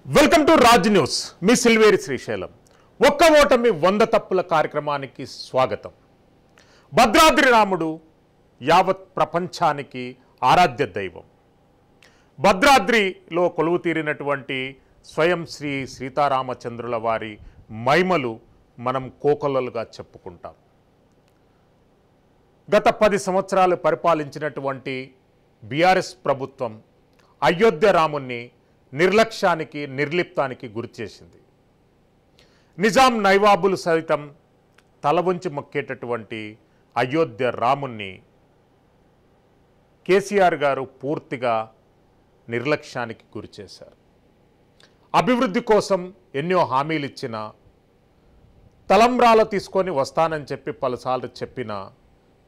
Welcome to Raj news. మీ సిల్వేరి శ్రీశైలం. ఒక్క ఓటమి 100 తప్పుల కార్యక్రమానికి స్వాగతం. భద్రాద్రి రాముడు యావత్ ప్రపంచానికి ఆరాధ్య దైవం. భద్రాద్రిలో కొలువు తీరినటువంటి స్వయం శ్రీ సీతారామచంద్రుల వారి మహిమలు మనం కోకొల్లలుగా చెప్పుకుంటాం. గత 10 సంవత్సరాలు పరిపాలించినటువంటి బీఆర్ఎస్ ప్రభుత్వం అయోధ్య రాముణ్ణి నిర్లక్ష్యానికి నిర్లిప్తానికి గురిచేసింది. నిజాం నైవాబులు సైతం తల వంచి మొక్కేటటువంటి అయోధ్య రాముణ్ణి కేసీఆర్ గారు పూర్తిగా నిర్లక్ష్యానికి గురిచేశారు. అభివృద్ధి కోసం ఎన్నో హామీలు ఇచ్చినా, తలంబ్రాలు తీసుకొని వస్తానని చెప్పి పలుసార్లు చెప్పినా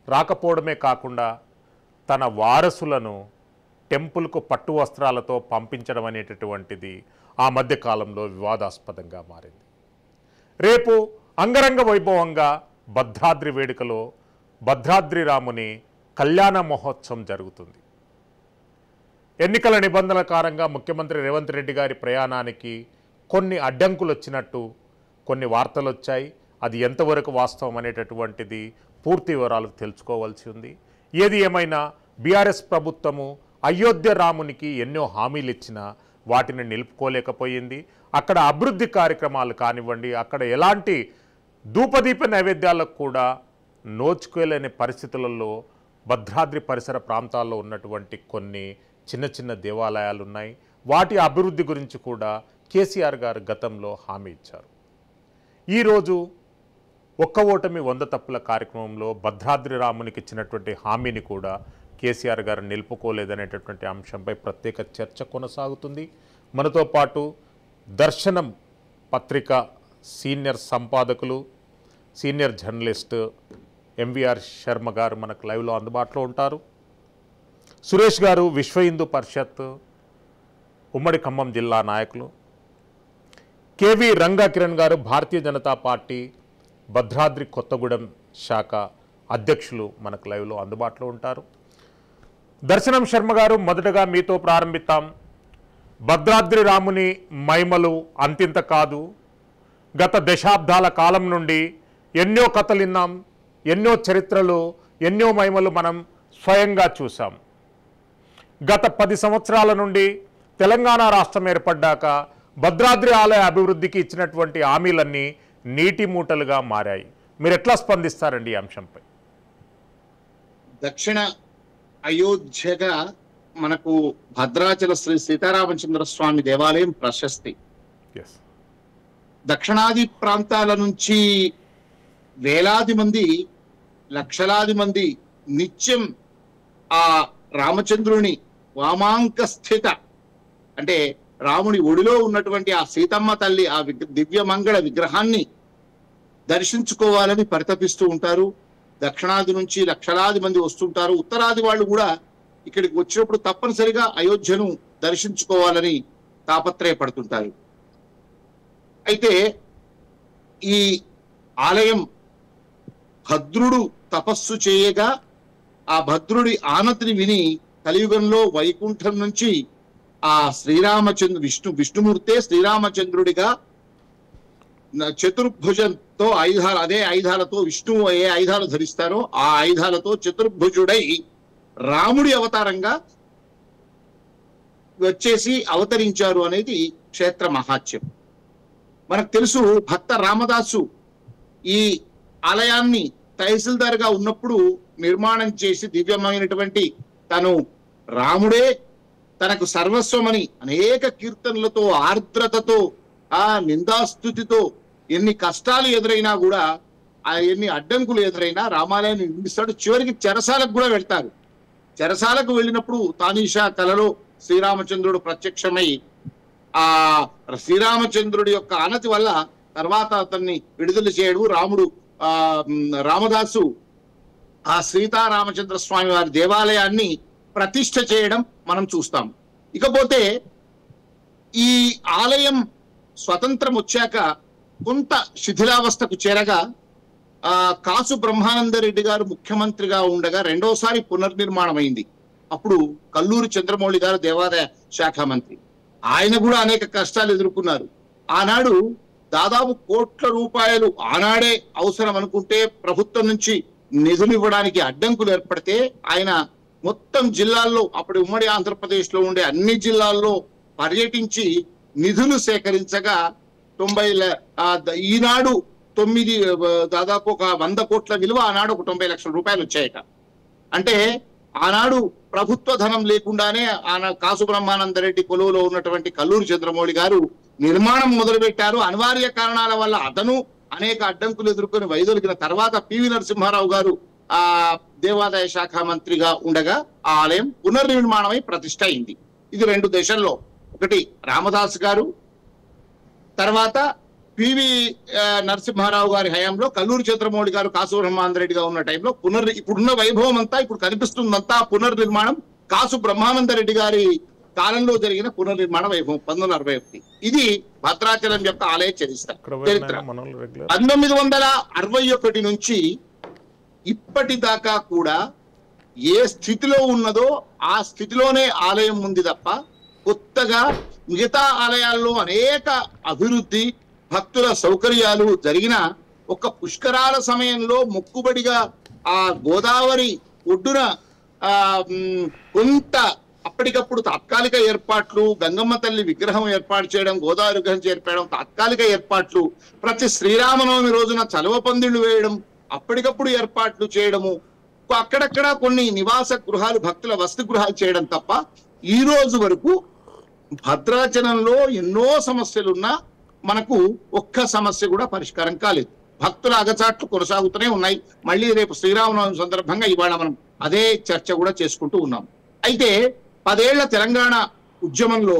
రాకపోవడమే కాకుండా తన వారసులను టెంపుల్కు పట్టు వస్త్రాలతో పంపించడం అనేటటువంటిది ఆ మధ్యకాలంలో వివాదాస్పదంగా మారింది. రేపు అంగరంగ వైభవంగా భద్రాద్రి వేడుకలో భద్రాద్రి రాముని కళ్యాణ మహోత్సవం జరుగుతుంది. ఎన్నికల నిబంధనల కారణంగా ముఖ్యమంత్రి రేవంత్ రెడ్డి గారి ప్రయాణానికి కొన్ని అడ్డంకులు వచ్చినట్టు కొన్ని వార్తలు వచ్చాయి. అది ఎంతవరకు వాస్తవం అనేటటువంటిది పూర్తి వివరాలు తెలుసుకోవాల్సి ఉంది. ఏది ఏమైనా బీఆర్ఎస్ ప్రభుత్వము అయోధ్య రామునికి ఎన్నో హామీలు ఇచ్చినా వాటిని నిలుపుకోలేకపోయింది. అక్కడ అభివృద్ధి కార్యక్రమాలు కానివ్వండి, అక్కడ ఎలాంటి ధూపదీప నైవేద్యాలకు కూడా నోచుకోలేని పరిస్థితులలో భద్రాద్రి పరిసర ప్రాంతాల్లో ఉన్నటువంటి కొన్ని చిన్న చిన్న దేవాలయాలు ఉన్నాయి. వాటి అభివృద్ధి గురించి కూడా కేసీఆర్ గారు గతంలో హామీ ఇచ్చారు. ఈరోజు ఒక్క ఓటమి 100 తప్పుల కార్యక్రమంలో భద్రాద్రి రామునికి ఇచ్చినటువంటి హామీని కూడా కేసీఆర్ గారు నిలుపుకోలేదనేటటువంటి అంశంపై ప్రత్యేక చర్చ కొనసాగుతుంది. మనతో పాటు దర్శనం పత్రిక సీనియర్ సంపాదకులు, senior journalist MVR Sharma garu మనకు లైవ్లో అందుబాటులో ఉంటారు. సురేష్ గారు విశ్వ హిందూ పరిషత్ ఉమ్మడి ఖమ్మం జిల్లా నాయకులు. కేవీ రంగా కిరణ్ గారు భారతీయ జనతా పార్టీ భద్రాద్రి కొత్తగూడెం శాఖ అధ్యక్షులు మనకు లైవ్లో అందుబాటులో ఉంటారు. దర్శనం శర్మ గారు, మొదటగా మీతో ప్రారంభిద్దాం. భద్రాద్రి రాముని మహిమలు అంతింత కాదు. గత దశాబ్దాల కాలం నుండి ఎన్నో కథలు విన్నాం, ఎన్నో చరిత్రలు, ఎన్నో మహిమలు మనం స్వయంగా చూసాం. గత 10 సంవత్సరాల నుండి తెలంగాణ రాష్ట్రం ఏర్పడ్డాక భద్రాద్రి ఆలయ అభివృద్ధికి ఇచ్చినటువంటి హామీలన్నీ నీటి మూటలుగా మారాయి. మీరు ఎట్లా స్పందిస్తారండి ఈ అంశంపై? దక్షిణ అయోధ్యగా మనకు భద్రాచల శ్రీ సీతారామచంద్ర స్వామి దేవాలయం ప్రశస్తి. దక్షిణాది ప్రాంతాల నుంచి వేలాది మంది, లక్షలాది మంది నిత్యం ఆ రామచంద్రుని వామాంక స్థిత అంటే రాముడి ఒడిలో ఉన్నటువంటి ఆ సీతమ్మ తల్లి ఆ దివ్యమంగళ విగ్రహాన్ని దర్శించుకోవాలని పరితపిస్తూ ఉంటారు. దక్షిణాది నుంచి లక్షలాది మంది వస్తుంటారు. ఉత్తరాది వాళ్ళు కూడా ఇక్కడికి వచ్చినప్పుడు తప్పనిసరిగా అయోధ్యను దర్శించుకోవాలని తాపత్రయపడుతుంటారు. అయితే ఈ ఆలయం భద్రుడు తపస్సు చేయగా ఆ భద్రుడి ఆనతిని విని కలియుగంలో వైకుంఠం నుంచి ఆ విష్ణుమూర్తే శ్రీరామచంద్రుడిగా చతుర్భుజంతో ఆయుధాలు, అదే ఆయుధాలతో విష్ణువు ఏ ఆయుధాలు ధరిస్తారో ఆ ఆయుధాలతో చతుర్భుజుడై రాముడి అవతారంగా వచ్చేసి అవతరించారు అనేది క్షేత్ర మహాత్యం. మనకు తెలుసు, భక్త రామదాసు ఈ ఆలయాన్ని తహసీల్దార్గా ఉన్నప్పుడు నిర్మాణం చేసి దివ్యమైనటువంటి తను రాముడే తనకు సర్వస్వమని అనేక కీర్తనలతో, ఆర్ద్రతతో, ఆ నిందాస్తుతితో ఎన్ని కష్టాలు ఎదురైనా కూడా, ఎన్ని అడ్డంకులు ఎదురైనా రామాలయాన్ని నిర్మిస్తాడు. చివరికి చెరసాలకు కూడా వెళ్తారు. చెరసాలకు వెళ్ళినప్పుడు తానీషా కలలో శ్రీరామచంద్రుడు ప్రత్యక్షమై ఆ శ్రీరామచంద్రుడి యొక్క ఆనతి వల్ల తర్వాత అతన్ని విడుదల చేయడు. రామదాసు ఆ సీతారామచంద్ర స్వామి వారి దేవాలయాన్ని ప్రతిష్ఠ చేయడం మనం చూస్తాం. ఇకపోతే ఈ ఆలయం స్వతంత్రం వచ్చాక కొంత శిథిలావస్థకు చేరగా కాసు బ్రహ్మానందరెడ్డి గారు ముఖ్యమంత్రిగా ఉండగా రెండోసారి పునర్నిర్మాణం అయింది. అప్పుడు కల్లూరి చంద్రమౌళి గారు దేవాదాయ శాఖ మంత్రి. ఆయన కూడా అనేక కష్టాలు ఎదుర్కొన్నారు. ఆనాడు దాదాపు కోట్ల రూపాయలు ఆనాడే అవసరం అనుకుంటే ప్రభుత్వం నుంచి నిధులు ఇవ్వడానికి అడ్డంకులు ఏర్పడితే ఆయన మొత్తం జిల్లాల్లో, అప్పుడు ఉమ్మడి ఆంధ్రప్రదేశ్ లో ఉండే అన్ని జిల్లాల్లో పర్యటించి నిధులు సేకరించగా ఈనాడు దాదాపు ఒక 100 కోట్ల విలువ ఆనాడు ఒక 90 లక్షల రూపాయలు వచ్చాయట. అంటే ఆనాడు ప్రభుత్వ ధనం లేకుండానే కాసు బ్రహ్మానందరెడ్డి కొలువులో ఉన్నటువంటి కల్లూరి చంద్రమౌళి గారు నిర్మాణం మొదలుపెట్టారు. అనివార్య కారణాల వల్ల అతను అనేక అడ్డంకులు ఎదుర్కొని వైదొలిగిన తర్వాత పివి నరసింహారావు గారు దేవాదాయ శాఖ మంత్రిగా ఉండగా ఆ ఆలయం పునర్నిర్మాణమై ప్రతిష్ట అయింది. ఇది 2 దశల్లో, ఒకటి రామదాస్ గారు, తర్వాత పివి నరసింహారావు గారి హయాంలో కల్లూరి చంద్రమౌళి గారు కాసు బ్రహ్మానందరెడ్డిగా ఉన్న టైంలో ఇప్పుడున్న వైభవం అంతా, ఇప్పుడు కనిపిస్తుందంతా పునర్నిర్మాణం కాసు బ్రహ్మానందరెడ్డి గారి కాలంలో జరిగిన పునర్నిర్మాణ వైభవం 1961. ఇది భద్రాచలం యొక్క ఆలయ చరిత్ర. 1961 నుంచి ఇప్పటిదాకా కూడా ఏ స్థితిలో ఉన్నదో ఆ స్థితిలోనే ఆలయం ఉంది తప్ప కొత్తగా మిగతా ఆలయాల్లో అనేక అభివృద్ధి, భక్తుల సౌకర్యాలు జరిగిన ఒక పుష్కరాల సమయంలో మొక్కుబడిగా ఆ గోదావరి ఒడ్డున కొంత అప్పటికప్పుడు తాత్కాలిక ఏర్పాట్లు, గంగమ్మ తల్లి విగ్రహం ఏర్పాటు చేయడం, గోదావరి విగ్రహం చేర్పడం, తాత్కాలిక ఏర్పాట్లు, ప్రతి శ్రీరామనవమి రోజున చలువ పందిళ్లు వేయడం, అప్పటికప్పుడు ఏర్పాట్లు చేయడము, అక్కడక్కడ కొన్ని నివాస గృహాలు, భక్తుల వసతి గృహాలు చేయడం తప్ప ఈ రోజు వరకు భద్రాచలంలో ఎన్నో సమస్యలున్నా మనకు ఒక్క సమస్య కూడా పరిష్కారం కాలేదు. భక్తుల అగచాట్లు కొనసాగుతూనే ఉన్నాయి. మళ్ళీ రేపు శ్రీరామనవమి సందర్భంగా ఇవాళ మనం అదే చర్చ కూడా చేసుకుంటూ ఉన్నాం. అయితే 10 ఏళ్ల తెలంగాణ ఉద్యమంలో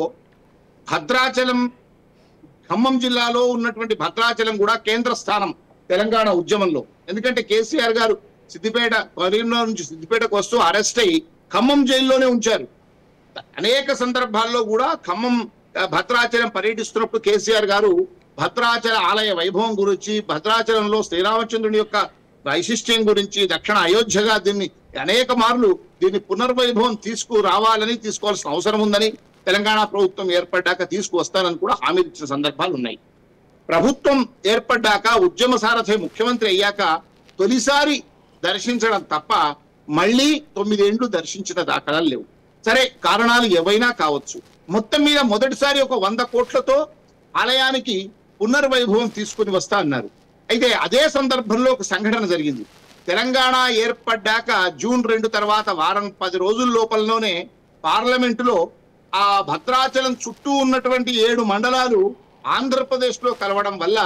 భద్రాచలం, ఖమ్మం జిల్లాలో ఉన్నటువంటి భద్రాచలం కూడా కేంద్ర స్థానం తెలంగాణ ఉద్యమంలో. ఎందుకంటే కేసీఆర్ గారు కరీంనగర్ నుంచి సిద్దిపేటకు వస్తూ అరెస్ట్ అయ్యి ఖమ్మం జైల్లోనే ఉంచారు. అనేక సందర్భాల్లో కూడా భద్రాచలం పర్యటిస్తున్నప్పుడు కేసీఆర్ గారు భద్రాచల ఆలయ వైభవం గురించి, భద్రాచలంలో శ్రీరామచంద్రుని యొక్క వైశిష్ట్యం గురించి, దక్షిణ అయోధ్యగా దీన్ని అనేక మార్లు దీన్ని పునర్వైభవం తీసుకోవాల్సిన అవసరం ఉందని, తెలంగాణ ప్రభుత్వం ఏర్పడ్డాక తీసుకువస్తానని కూడా హామీ ఇచ్చిన సందర్భాలు ఉన్నాయి. ప్రభుత్వం ఏర్పడ్డాక, ఉద్యమ సారథి ముఖ్యమంత్రి అయ్యాక తొలిసారి దర్శించడం తప్ప మళ్ళీ 9 ఏళ్లు దర్శించిన దాఖలాలు లేవు. సరే, కారణాలు ఏవైనా కావచ్చు. మొత్తం మీద మొదటిసారి ఒక 100 కోట్లతో ఆలయానికి పునర్వైభవం తీసుకుని వస్తా అన్నారు. అయితే అదే సందర్భంలో ఒక సంఘటన జరిగింది. తెలంగాణ ఏర్పడ్డాక జూన్ 2 తర్వాత వారం 10 రోజుల లోపలలోనే పార్లమెంటులో ఆ భద్రాచలం చుట్టూ ఉన్నటువంటి 7 మండలాలు ఆంధ్రప్రదేశ్ లో కలవడం వల్ల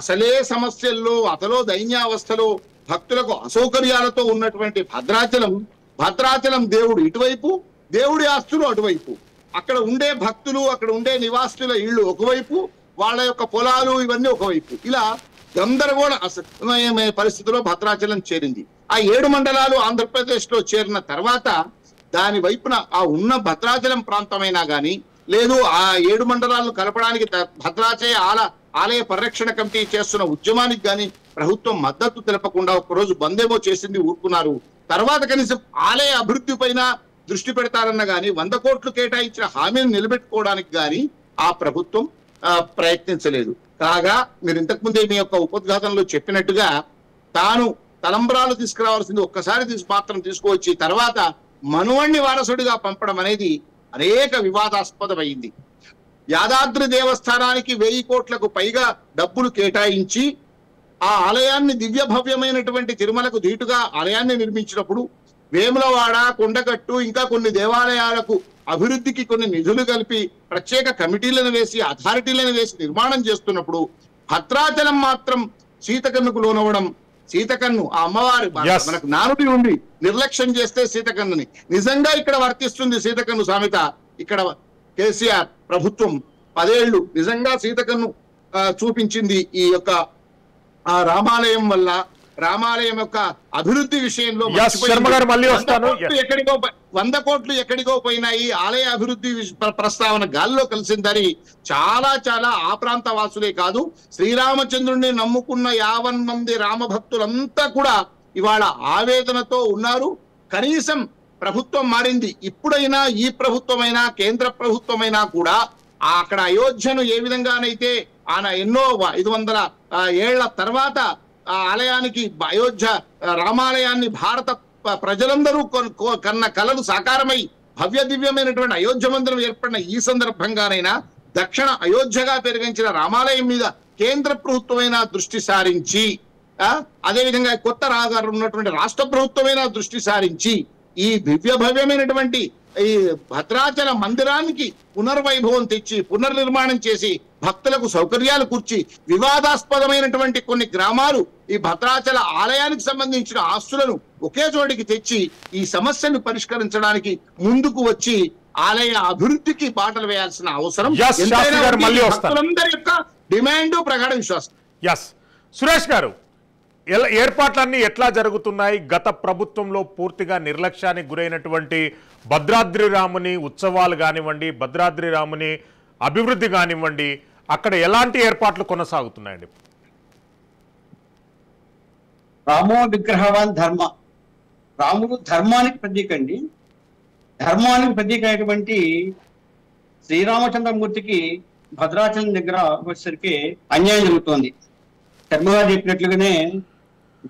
అసలే సమస్యల్లో, అతలో దైన్యావస్థలో, భక్తులకు అసౌకర్యాలతో ఉన్నటువంటి భద్రాచలం దేవుడు ఇటువైపు, దేవుడి ఆస్తులు అటువైపు, అక్కడ ఉండే భక్తులు, అక్కడ ఉండే నివాసుల ఇళ్ళు ఒకవైపు, వాళ్ళ యొక్క పొలాలు ఇవన్నీ ఒకవైపు, ఇలా గందరగోళ పరిస్థితిలో భద్రాచలం చేరింది. ఆ 7 మండలాలు ఆంధ్రప్రదేశ్ లో చేరిన తర్వాత దాని వైపున ఆ ఉన్న భద్రాచలం ప్రాంతమైనా కానీ, లేదు ఆ 7 మండలాలను కలపడానికి భద్రాచల ఆలయ పరిరక్షణ కమిటీ చేస్తున్న ఉద్యమానికి కానీ ప్రభుత్వం మద్దతు తెలపకుండా ఒక్కరోజు బందేమో చేసింది, ఊరుకున్నారు. తర్వాత కనీసం ఆలయ అభివృద్ధి పైన దృష్టి పెడతారన్న గాని 100 కోట్లు కేటాయించిన హామీని నిలబెట్టుకోవడానికి గాని ఆ ప్రభుత్వం ప్రయత్నించలేదు. కాగా మీరు ఇంతకుముందే మీ యొక్క ఉపోద్ఘాతంలో చెప్పినట్టుగా తాను తలంబ్రాలు తీసుకురావాల్సింది ఒక్కసారి మాత్రం తీసుకువచ్చి తర్వాత మనువణ్ణి వారసుడిగా పంపడం అనేది అనేక వివాదాస్పదమైంది. యాదాద్రి దేవస్థానానికి 1000 కోట్లకు పైగా డబ్బులు కేటాయించి ఆ ఆలయాన్ని దివ్య భవ్యమైనటువంటి తిరుమలకు ధీటుగా ఆలయాన్ని నిర్మించినప్పుడు వేములవాడ, కొండగట్టు, ఇంకా కొన్ని దేవాలయాలకు అభివృద్ధికి కొన్ని నిధులు కలిపి ప్రత్యేక కమిటీలను వేసి, అథారిటీలను వేసి నిర్మాణం చేస్తున్నప్పుడు భద్రాచలం మాత్రం సీతకన్నుకు లోనవడం, సీతకన్ను ఆ అమ్మవారి మనకు నానుడి ఉంది, నిర్లక్ష్యం చేస్తే సీతకన్నుని నిజంగా ఇక్కడ వర్తిస్తుంది సీతకన్ను సామెత. ఇక్కడ కేసీఆర్ ప్రభుత్వం 10 ఏళ్లు నిజంగా సీతకన్ను చూపించింది. ఈ యొక్క రామాలయం వల్ల, రామాలయం యొక్క అభివృద్ధి విషయంలో 100 కోట్లు ఎక్కడికో పోయినాయి, ఆలయ అభివృద్ధి ప్రస్తావన గాల్లో కలిసిందని చాలా ఆ ప్రాంత వాసులే కాదు, శ్రీరామచంద్రుడిని నమ్ముకున్న 50 మంది రామభక్తులంతా కూడా ఇవాళ ఆవేదనతో ఉన్నారు. కనీసం ప్రభుత్వం మారింది. ఇప్పుడైనా ఈ ప్రభుత్వమైనా కేంద్ర ప్రభుత్వమైనా కూడా అక్కడ అయోధ్యను ఏ విధంగానైతే ఆయన ఎన్నో 500 ఏళ్ల తర్వాత ఆ ఆలయానికి అయోధ్య రామాలయాన్ని భారత ప్రజలందరూ కన్న కలలు సాకారమై భవ్య దివ్యమైనటువంటి అయోధ్య మందిరం ఏర్పడిన ఈ సందర్భంగానైనా దక్షిణ అయోధ్యగా పెరిగించిన రామాలయం మీద కేంద్ర ప్రభుత్వమైన దృష్టి సారించి అదేవిధంగా కొత్త రాగారు ఉన్నటువంటి రాష్ట్ర ప్రభుత్వమైన దృష్టి సారించి ఈ భవ్యమైనటువంటి ఈ భద్రాచల మందిరానికి పునర్వైభవం తెచ్చి పునర్నిర్మాణం చేసి భక్తులకు సౌకర్యాలు కూర్చి వివాదాస్పదమైనటువంటి కొన్ని గ్రామాలు ఈ భద్రాచల ఆలయానికి సంబంధించిన ఆస్తులను ఒకే చోటికి తెచ్చి ఈ సమస్యను పరిష్కరించడానికి ముందుకు వచ్చి ఆలయ అభివృద్ధికి బాటలు వేయాల్సిన అవసరం భక్తులందరి యొక్క డిమాండ్ ప్రగాఢ విశ్వాసం. సురేష్ గారు, ఏర్పాట్లన్నీ ఎట్లా జరుగుతున్నాయి? గత ప్రభుత్వంలో పూర్తిగా నిర్లక్ష్యానికి గురైనటువంటి భద్రాద్రి రాముని ఉత్సవాలు కానివ్వండి, భద్రాద్రి రాముని అభివృద్ధి కానివ్వండి, అక్కడ ఎలాంటి ఏర్పాట్లు కొనసాగుతున్నాయండి? రామో విగ్రహవాన్ ధర్మ, రాముడు ధర్మానికి ప్రతీక అండి. ధర్మానికి ప్రతీక అయినటువంటి శ్రీరామచంద్రమూర్తికి భద్రాచలం దగ్గర వచ్చేసరికి అన్యాయం జరుగుతోంది. శర్మగారు చెప్పినట్లుగానే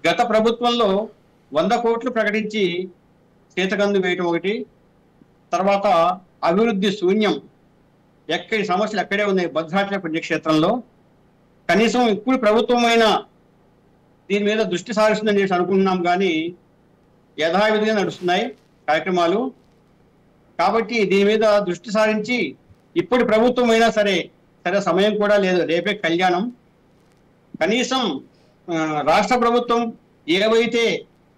గత ప్రభుత్వంలో 100 కోట్లు ప్రకటించి చేతకందు వేయటం ఒకటి, తర్వాత అభివృద్ధి శూన్యం, ఎక్కడి సమస్యలు ఎక్కడే ఉన్నాయి భద్రాచల పుణ్యక్షేత్రంలో. కనీసం ఇప్పుడు ప్రభుత్వమైన దీని మీద దృష్టి సారిస్తుందని చెప్పి అనుకుంటున్నాం, కానీ యథావిధిగా నడుస్తున్నాయి కార్యక్రమాలు. కాబట్టి దీని మీద దృష్టి సారించి ఇప్పుడు ప్రభుత్వం అయినా సరే సమయం కూడా లేదు, రేపే కళ్యాణం. కనీసం రాష్ట్ర ప్రభుత్వం ఏవైతే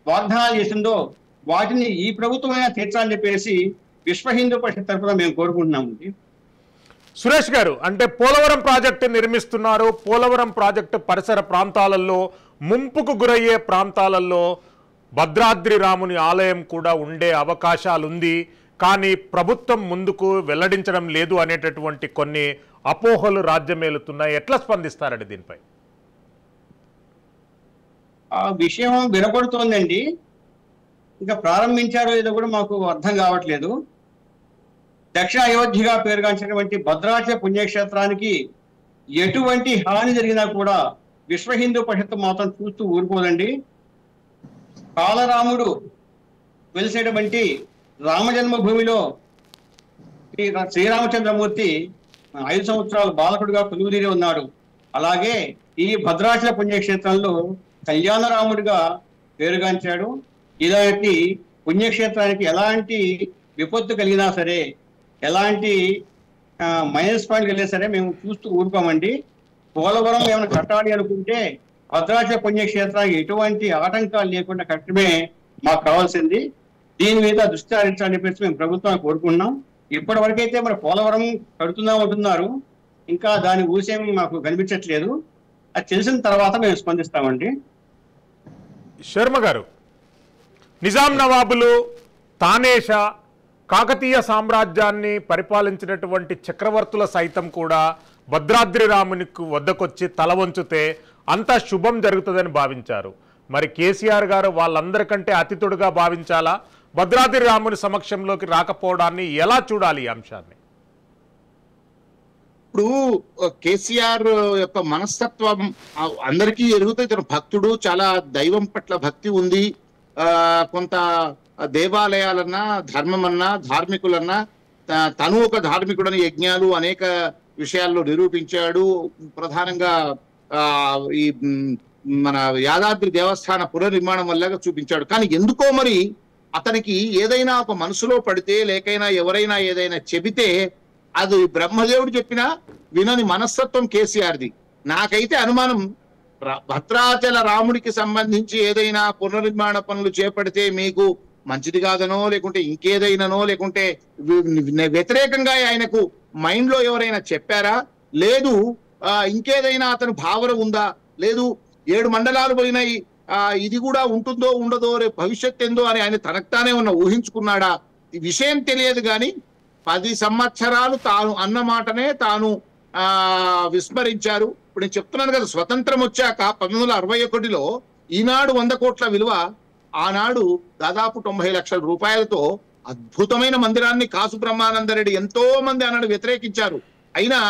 వాగ్దానాలు చేసిందో వాటిని ఈ ప్రభుత్వమైనా తీర్చాలని చెప్పేసి విశ్వ హిందూ పరిషత్ తరఫున మేము కోరుకుంటున్నామండి. సురేష్ గారు, అంటే పోలవరం ప్రాజెక్టు నిర్మిస్తున్నారు. పోలవరం ప్రాజెక్టు పరిసర ప్రాంతాలలో ముంపుకు గురయ్యే ప్రాంతాలలో భద్రాద్రి రాముని ఆలయం కూడా ఉండే అవకాశాలుంది, కానీ ప్రభుత్వం ముందుకు వెల్లడించడం లేదు అనేటటువంటి కొన్ని అపోహలు రాజ్యమేలుతున్నాయి. ఎట్లా స్పందిస్తారండి దీనిపై? ఆ విషయం వినపడుతోందండి, ఇంకా ప్రారంభించారో లేదో కూడా మాకు అర్థం కావట్లేదు. దక్షిణ అయోధ్యగా పేరుగాంచినటువంటి భద్రాచల పుణ్యక్షేత్రానికి ఎటువంటి హాని జరిగినా కూడా విశ్వ హిందూ పరిషత్ మాత్రం చూస్తూ ఊరుకోదండి. కాలరాముడు వెలిసేటువంటి రామజన్మభూమిలో శ్రీరామచంద్రమూర్తి 5 సంవత్సరాలు బాలకుడుగా కొలువుదీరి ఉన్నాడు. అలాగే ఈ భద్రాచల పుణ్యక్షేత్రంలో కళ్యాణరాముడిగా పేరుగాంచాడు. ఇలాంటి పుణ్యక్షేత్రానికి ఎలాంటి విపత్తు కలిగినా సరే, ఎలాంటి మైనస్ పాయింట్ కలిగినా సరే మేము చూస్తూ ఊరుకోమండి. పోలవరం ఏమైనా కట్టాలి అనుకుంటే భద్రాచల పుణ్యక్షేత్రానికి ఎటువంటి ఆటంకాలు లేకుండా కట్టడమే మాకు కావాల్సింది. దీని మీద దృష్టి సారించాలని చెప్పేసి మేము ప్రభుత్వాన్ని కోరుకున్నాం. ఇప్పటి వరకైతే మరి పోలవరం కడుతుందా ఉంటున్నారు, ఇంకా దాని ఊసేమి మాకు కనిపించట్లేదు. అది తెలిసిన తర్వాత మేము స్పందిస్తామండి. శర్మ గారు, నిజాం నవాబులు, తానేష, కాకతీయ సామ్రాజ్యాన్ని పరిపాలించినటువంటి చక్రవర్తుల సైతం కూడా భద్రాద్రి రామునికి వద్దకొచ్చి తల వంచితే అంతా శుభం జరుగుతుందని భావించారు. మరి కేసీఆర్ గారు వాళ్ళందరికంటే అతిథుడుగా భావించాలా? భద్రాద్రి రాముని సమక్షంలోకి రాకపోవడాన్ని ఎలా చూడాలి ఈ అంశాన్ని? ఇప్పుడు కేసీఆర్ యొక్క మనస్తత్వం అందరికీ ఎరుగుతుంది. ఇతను భక్తుడు, చాలా దైవం పట్ల భక్తి ఉంది. కొంత దేవాలయాలన్నా, ధర్మమన్నా, ధార్మికులన్నా తను ఒక ధార్మికుడని యజ్ఞాలు అనేక విషయాల్లో నిరూపించాడు. ప్రధానంగా ఈ మన యాదాద్రి దేవస్థాన పునర్నిర్మాణం వల్ల చూపించాడు. కానీ ఎందుకో మరి అతనికి ఏదైనా ఒక మనసులో పడితే, లేకైనా ఎవరైనా ఏదైనా చెబితే అది బ్రహ్మదేవుడు చెప్పినా వినని మనస్తత్వం కేసీఆర్ది. నాకైతే అనుమానం, భద్రాచల రాముడికి సంబంధించి ఏదైనా పునర్నిర్మాణ పనులు చేపడితే మీకు మంచిది కాదనో, లేకుంటే ఇంకేదైనానో, లేకుంటే వ్యతిరేకంగా ఆయనకు మైండ్ లో ఎవరైనా చెప్పారా, లేదు ఇంకేదైనా అతను భావన ఉందా, లేదు 7 మండలాలు పోయినాయి ఇది కూడా ఉంటుందో ఉండదో, రేపు భవిష్యత్ ఏందో అని ఆయన తనకు తానే ఊహించుకున్నాడా, ఈ విషయం తెలియదు. కానీ 10 సంవత్సరాలు తాను అన్న మాటనే తాను విస్మరించారు. ఇప్పుడు నేను చెప్తున్నాను కదా, స్వతంత్రం వచ్చాక 1961లో ఈనాడు 100 కోట్ల విలువ ఆనాడు దాదాపు 90 లక్షల రూపాయలతో అద్భుతమైన మందిరాన్ని కాసు బ్రహ్మానందరెడ్డి ఎంతో మంది ఆనాడు వ్యతిరేకించారు. అయినా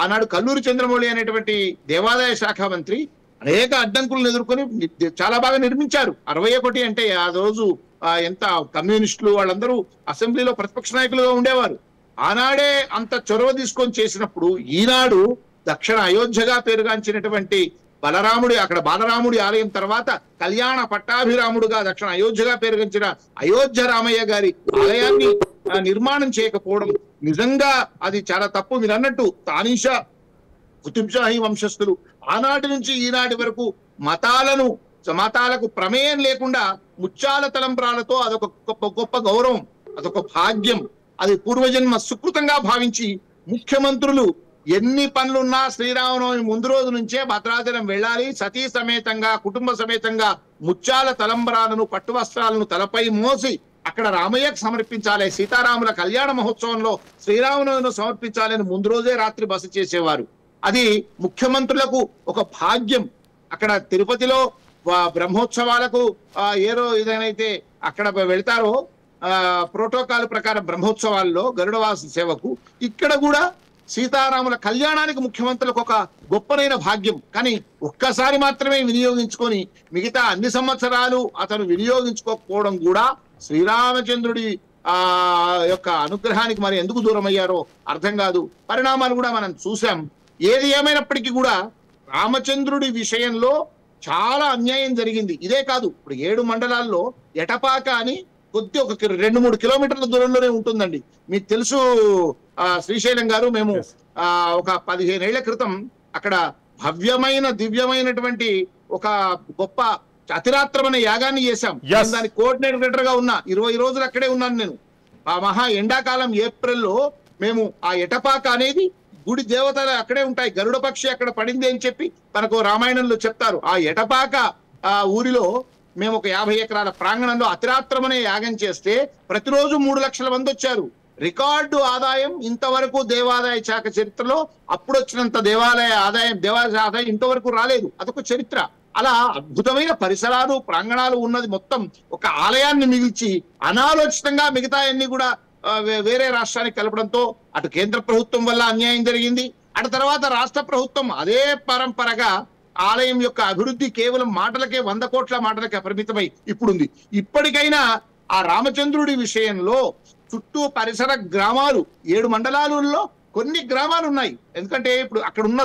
ఆనాడు కల్లూరి చంద్రమౌళి అనేటువంటి దేవాదాయ శాఖ మంత్రి అనేక అడ్డంకులను ఎదుర్కొని చాలా బాగా నిర్మించారు. 61 అంటే ఆ రోజు ఎంత కమ్యూనిస్టులు వాళ్ళందరూ అసెంబ్లీలో ప్రతిపక్ష నాయకులుగా ఉండేవారు. ఆనాడే అంత చొరవ తీసుకొని చేసినప్పుడు ఈనాడు దక్షిణ అయోధ్యగా పేరుగాంచినటువంటి అక్కడ బాలరాముడి ఆలయం తర్వాత కళ్యాణ పట్టాభిరాముడుగా దక్షిణ అయోధ్యగా పేరుగాంచిన అయోధ్య రామయ్య గారి ఆలయాన్ని నిర్మాణం చేయకపోవడం నిజంగా అది చాలా తప్పు. మీరు అన్నట్టు తానీషా కుతుబ్ షాహీ వంశస్థులు ఆనాటి నుంచి ఈనాటి వరకు మతాలకు ప్రమేయం లేకుండా ముత్యాల తలంబ్రాలతో అదొక గొప్ప గౌరవం, అదొక భాగ్యం, అది పూర్వజన్మ సుకృతంగా భావించి ముఖ్యమంత్రులు ఎన్ని పనులున్నా శ్రీరామనవమి ముందు రోజు నుంచే భద్రాచలం వెళ్ళాలి, సతీ సమేతంగా కుటుంబ సమేతంగా ముత్యాల తలంబరాలను పట్టు వస్త్రాలను తలపై మోసి అక్కడ రామయ్యకు సమర్పించాలి, సీతారాముల కళ్యాణ మహోత్సవంలో శ్రీరామనవమిని సమర్పించాలని ముందు రోజే రాత్రి బస చేసేవారు. అది ముఖ్యమంత్రులకు ఒక భాగ్యం. అక్కడ తిరుపతిలో బ్రహ్మోత్సవాలకు ఏదైతే అక్కడ వెళ్తారో ప్రోటోకాల్ ప్రకారం బ్రహ్మోత్సవాల్లో గరుడవాసి సేవకు, ఇక్కడ కూడా సీతారాముల కళ్యాణానికి ముఖ్యమంత్రులకు ఒక గొప్పనైన భాగ్యం. కానీ ఒక్కసారి మాత్రమే వినియోగించుకొని మిగతా అన్ని సంవత్సరాలు అతను వినియోగించుకోకపోవడం కూడా శ్రీరామచంద్రుడి యొక్క అనుగ్రహానికి మరి ఎందుకు దూరం అయ్యారో అర్థం కాదు. పరిణామాలు కూడా మనం చూసాం. ఏది ఏమైనప్పటికీ కూడా రామచంద్రుడి విషయంలో చాలా అన్యాయం జరిగింది. ఇదే కాదు, ఇప్పుడు 7 మండలాల్లో ఎటపాక అని కొద్ది ఒక 2-3 కిలోమీటర్ల దూరంలోనే ఉంటుందండి. మీకు తెలుసు శ్రీశైలం గారు, మేము ఒక 15 ఏళ్ల క్రితం అక్కడ భవ్యమైన దివ్యమైనటువంటి ఒక గొప్ప అతిరాత్రమైన యాగాన్ని చేశాం. దాని కోఆర్డినేటర్ గా ఉన్నా 20 రోజులు అక్కడే ఉన్నాను నేను. ఆ మహా ఎండాకాలం ఏప్రిల్లో మేము ఆ ఎటపాక అనేది గుడి దేవతలు అక్కడే ఉంటాయి, గరుడ పక్షి అక్కడ పడింది అని చెప్పి మనకు రామాయణంలో చెప్తారు. ఆ ఎటపాక ఊరిలో మేము ఒక 50 ఎకరాల ప్రాంగణంలో అతిరాత్రమనే యాగం చేస్తే ప్రతిరోజు 3 లక్షల మంది వచ్చారు. రికార్డు ఆదాయం ఇంతవరకు దేవాదాయ శాఖ చరిత్రలో అప్పుడు వచ్చినంత దేవాదాయ ఆదాయం ఇంతవరకు రాలేదు. అదొక చరిత్ర. అలా అద్భుతమైన పరిసరాలు ప్రాంగణాలు ఉన్నది మొత్తం ఒక ఆలయాన్ని మిగిల్చి అనాలోచితంగా మిగతా అన్ని కూడా వేరే రాష్ట్రానికి కలపడంతో అటు కేంద్ర ప్రభుత్వం వల్ల అన్యాయం జరిగింది, అటు తర్వాత రాష్ట్ర ప్రభుత్వం అదే పరంపరగా ఆలయం యొక్క అభివృద్ధి కేవలం మాటలకే 100 కోట్ల మాటలకే పరిమితమై ఇప్పుడుంది. ఇప్పటికైనా ఆ రామచంద్రుడి విషయంలో చుట్టూ పరిసర గ్రామాలు 7 మండలాలలో కొన్ని గ్రామాలు ఉన్నాయి. ఎందుకంటే ఇప్పుడు అక్కడ ఉన్న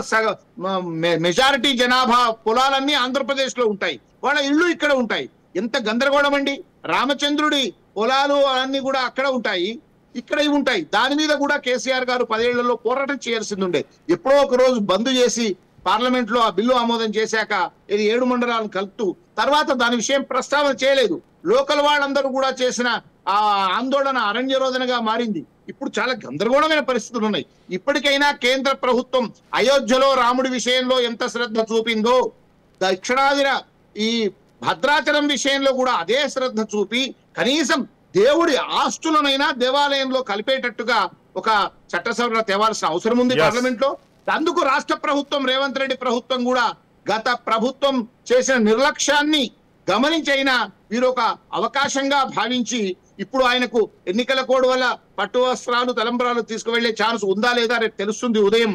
మెజారిటీ జనాభా పొలాలన్నీ ఆంధ్రప్రదేశ్ లో ఉంటాయి, వాళ్ళ ఇళ్ళు ఇక్కడ ఉంటాయి. ఎంత గందరగోళం అండి. రామచంద్రుడి పొలాలు అన్ని కూడా అక్కడ ఉంటాయి, ఇక్కడ ఇవి ఉంటాయి. దాని మీద కూడా కేసీఆర్ గారు 10 ఏళ్లలో పోరాటం చేయాల్సింది ఉండే. ఎప్పుడో ఒక రోజు బంద్ చేసి పార్లమెంట్ లో ఆ బిల్లు ఆమోదం చేశాక ఇది 7 మండలాలను కలుపుతూ తర్వాత దాని విషయం ప్రస్తావన చేయలేదు. లోకల్ వాళ్ళందరూ కూడా చేసిన ఆ ఆందోళన అరణ్యరోధనగా మారింది. ఇప్పుడు చాలా గందరగోళమైన పరిస్థితులు ఉన్నాయి. ఇప్పటికైనా కేంద్ర ప్రభుత్వం అయోధ్యలో రాముడి విషయంలో ఎంత శ్రద్ధ చూపిందో దక్షిణాదిన ఈ భద్రాచలం విషయంలో కూడా అదే శ్రద్ధ చూపి కనీసం దేవుడి ఆస్తులనైనా దేవాలయంలో కలిపేటట్టుగా ఒక చట్ట సవరణ తేవాల్సిన అవసరం ఉంది పార్లమెంట్ లో. అందుకు రాష్ట్ర ప్రభుత్వం రేవంత్ రెడ్డి ప్రభుత్వం కూడా గత ప్రభుత్వం చేసిన నిర్లక్ష్యాన్ని గమనించైనా వీరు ఒక అవకాశంగా భావించి ఇప్పుడు ఆయనకు ఎన్నికల కోడ్ వల్ల పట్టు వస్త్రాలు తలంబ్రాలు తీసుకువెళ్లే ఛాన్స్ ఉందా లేదా రేపు తెలుస్తుంది. ఉదయం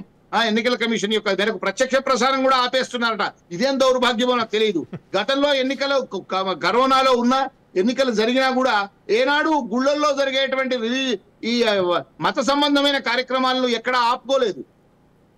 ఎన్నికల కమిషన్ యొక్క మేరకు ప్రత్యక్ష ప్రసారం కూడా ఆపేస్తున్నారట. ఇదేం దౌర్భాగ్యమో నాకు తెలియదు. గతంలో ఎన్నికలు కరోనాలో ఉన్న ఎన్నికలు జరిగినా కూడా ఏనాడు గుళ్ళల్లో జరిగేటువంటి ఈ మత సంబంధమైన కార్యక్రమాలను ఎక్కడా ఆపుకోలేదు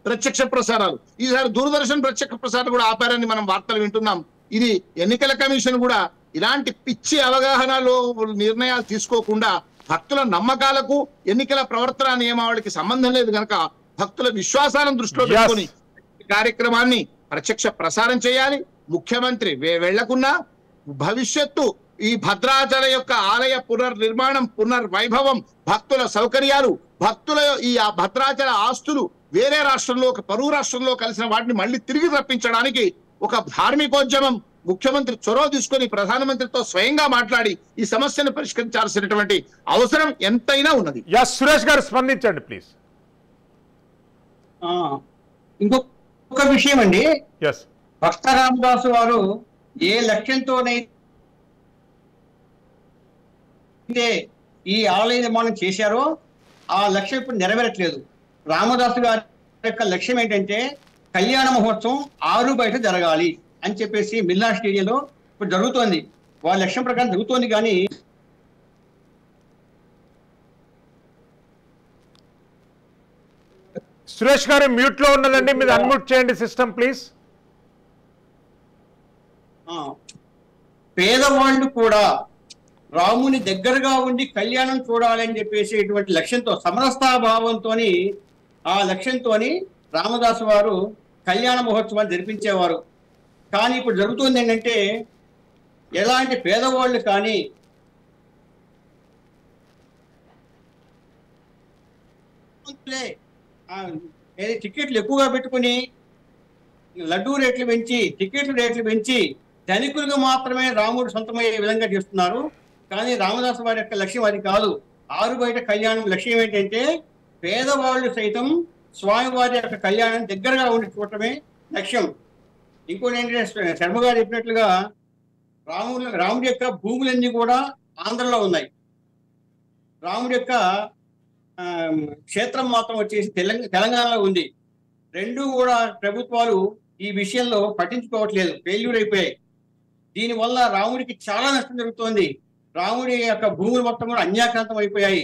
ప్రత్యక్ష ప్రసారాలు. ఈసారి దూరదర్శన్ ప్రత్యక్ష ప్రసారం కూడా ఆపారని మనం వార్తలు వింటున్నాం. ఇది ఎన్నికల కమిషన్ కూడా ఇలాంటి పిచ్చి అవగాహనలో నిర్ణయాలు తీసుకోకుండా భక్తుల నమ్మకాలకు ఎన్నికల ప్రవర్తన నియమావళికి సంబంధం లేదు కనుక భక్తుల విశ్వాసాలను దృష్టిలో పెట్టుకొని కార్యక్రమాన్ని ప్రత్యక్ష ప్రసారం చేయాలి. ముఖ్యమంత్రి వెళ్లకున్నా భవిష్యత్తు ఈ భద్రాచల యొక్క ఆలయ పునర్నిర్మాణం పునర్వైభవం భక్తుల సౌకర్యాలు భక్తుల ఈ భద్రాచల ఆస్తులు వేరే రాష్ట్రంలో పరువు రాష్ట్రంలో కలిసిన వాటిని మళ్ళీ తిరిగి రప్పించడానికి ఒక ధార్మికోద్యమం ముఖ్యమంత్రి చొరవ తీసుకొని ప్రధానమంత్రితో స్వయంగా మాట్లాడి ఈ సమస్యను పరిష్కరించాల్సినటువంటి అవసరం ఎంతైనా ఉన్నది. సురేష్ గారు స్పందించండి ప్లీజ్. ఇంకొక విషయం అండి, భక్త రామదాసు వారు ఏ లక్ష్యంతోనైతే ఈ ఆలయ నిర్మాణం చేశారో ఆ లక్ష్యం ఇప్పుడు నెరవేరట్లేదు. రామదాసు గారి యొక్క లక్ష్యం ఏంటంటే కళ్యాణ మహోత్సవం 6 బయట జరగాలి అని చెప్పేసి మిల్లా స్టేడియంలో ఇప్పుడు జరుగుతోంది. వాళ్ళ లక్ష్యం ప్రకారం జరుగుతోంది. కానీ సురేష్ గారు మ్యూట్ లో ఉన్నదండి, మీరు అన్మ్యూట్ చేయండి సిస్టమ్ ప్లీజ్. పేదవాళ్ళు కూడా రాముని దగ్గరగా ఉండి కళ్యాణం చూడాలని చెప్పేసి ఇటువంటి లక్ష్యంతో సమరస్తాభావంతో ఆ లక్ష్యంతో రామదాసు వారు కళ్యాణ మహోత్సవాన్ని జరిపించేవారు. కానీ ఇప్పుడు జరుగుతుంది ఏంటంటే ఎలాంటి పేదవాళ్ళు కానీ టికెట్లు ఎక్కువగా పెట్టుకుని లడ్డూ రేట్లు పెంచి టికెట్ల రేట్లు పెంచి ధనికులకు మాత్రమే రాముడు సొంతమయ్యే విధంగా చేస్తున్నారు. కానీ రామదాసు వారి యొక్క లక్ష్యం అది కాదు. 6 బయట కళ్యాణం లక్ష్యం ఏంటంటే పేదవాళ్ళు సైతం స్వామివారి యొక్క కళ్యాణం దగ్గరగా ఉండి చూడటమే లక్ష్యం. ఇంకోటి ఏంటంటే శర్మ గారు చెప్పినట్లుగా రాముడి యొక్క భూములన్నీ కూడా ఆంధ్రలో ఉన్నాయి. రాముడి యొక్క క్షేత్రం మాత్రం వచ్చేసి తెలంగాణలో ఉంది. రెండు కూడా ప్రభుత్వాలు ఈ విషయంలో పట్టించుకోవట్లేదు, ఫెయిల్యూర్ అయిపోయాయి. దీనివల్ల రాముడికి చాలా నష్టం జరుగుతోంది. రాముడి యొక్క భూములు మొత్తం కూడా అన్యాక్రాంతం అయిపోయాయి.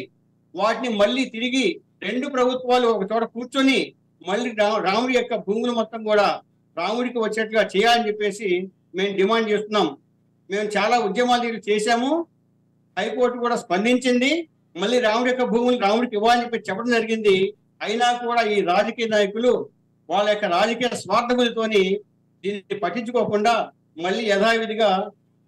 వాటిని మళ్ళీ తిరిగి రెండు ప్రభుత్వాలు ఒక చోట కూర్చొని మళ్ళీ రాముడి యొక్క భూములు మొత్తం కూడా రాముడికి వచ్చేట్టుగా చేయాలని చెప్పేసి మేము డిమాండ్ చేస్తున్నాం. మేము చాలా ఉద్యమాలు చేశాము, హైకోర్టు కూడా స్పందించింది. మళ్ళీ రాముడి యొక్క భూములు రాముడికి ఇవ్వాలని చెప్పి చెప్పడం జరిగింది. అయినా కూడా ఈ రాజకీయ నాయకులు వాళ్ళ యొక్క రాజకీయ స్వార్థములతోని దీన్ని పట్టించుకోకుండా మళ్ళీ యథావిధిగా